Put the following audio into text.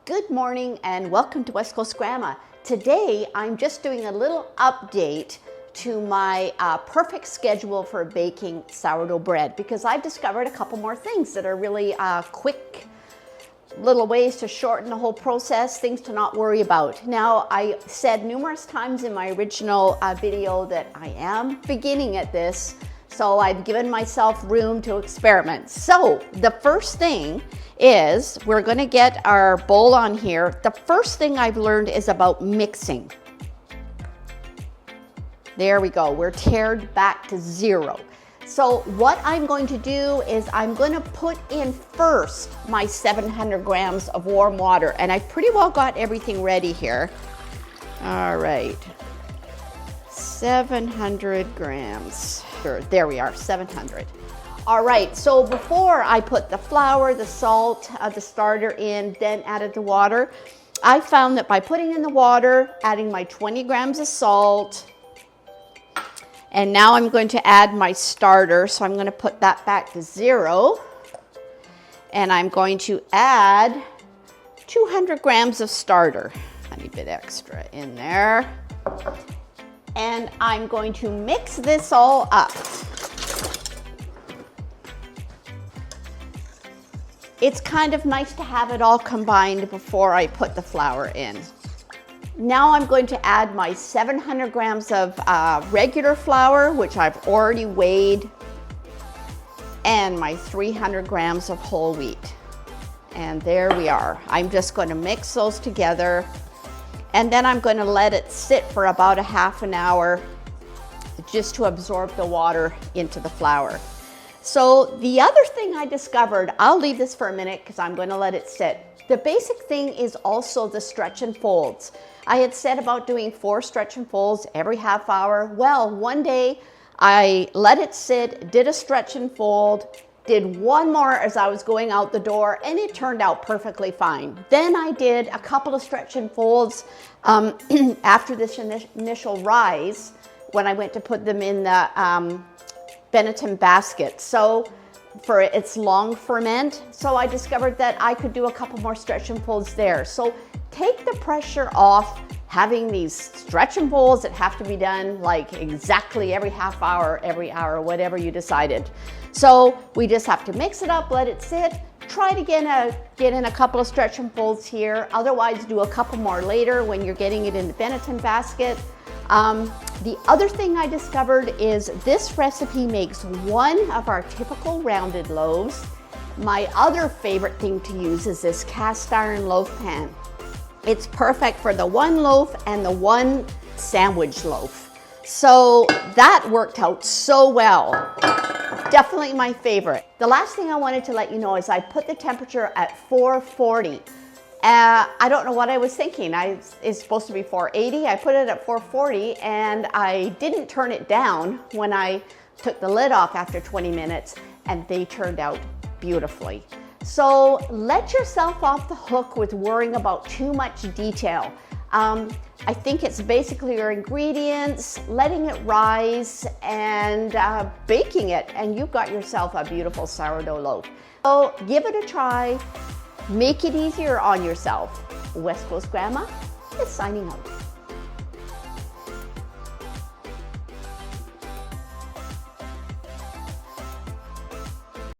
Good morning and welcome to West Coast Grandma. Today I'm just doing a little update to my perfect schedule for baking sourdough bread because I've discovered a couple more things that are really quick little ways to shorten the whole process, things to not worry about. Now, I said numerous times in my original video that I am beginning at this, so I've given myself room to experiment. So the first thing is we're going to get our bowl on here. The first thing I've learned is about mixing. There we go. We're tared back to zero. So what I'm going to do is I'm going to put in first my 700 grams of warm water, and I've pretty well got everything ready here. All right, 700 grams. There we are, 700. All right, so before I put the flour, the salt, the starter in, then added the water, I found that by putting in the water, adding my 20 grams of salt, and now I'm going to add my starter, so I'm going to put that back to zero. And I'm going to add 200 grams of starter, a tiny bit extra in there. And I'm going to mix this all up. It's kind of nice to have it all combined before I put the flour in. Now I'm going to add my 700 grams of regular flour, which I've already weighed, and my 300 grams of whole wheat. And there we are. I'm just going to mix those together, and then I'm going to let it sit for about a half an hour just to absorb the water into the flour. So the other thing I discovered, I'll leave this for a minute because I'm going to let it sit. The basic thing is also the stretch and folds. I had said about doing 4 stretch and folds every half hour. Well, one day I let it sit, did a stretch and fold, did one more as I was going out the door, and it turned out perfectly fine. Then I did a couple of stretch and folds after this initial rise when I went to put them in the Benetton basket. So for its long ferment, so I discovered that I could do a couple more stretch and folds there. So take the pressure off having these stretch and folds that have to be done like exactly every half hour, every hour, whatever you decided. So we just have to mix it up, let it sit, try to get in a couple of stretch and folds here. Otherwise, do a couple more later when you're getting it in the Benetton basket. The other thing I discovered is this recipe makes one of our typical rounded loaves. My other favorite thing to use is this cast iron loaf pan. It's perfect for the one loaf and the one sandwich loaf. So that worked out so well. Definitely my favorite. The last thing I wanted to let you know is I put the temperature at 440. I don't know what I was thinking. It's supposed to be 480. I put it at 440 and I didn't turn it down when I took the lid off after 20 minutes, and they turned out beautifully. So let yourself off the hook with worrying about too much detail. I think it's basically your ingredients, letting it rise, and baking it, and you've got yourself a beautiful sourdough loaf. So give it a try. Make it easier on yourself. West Coast Grandma is signing out.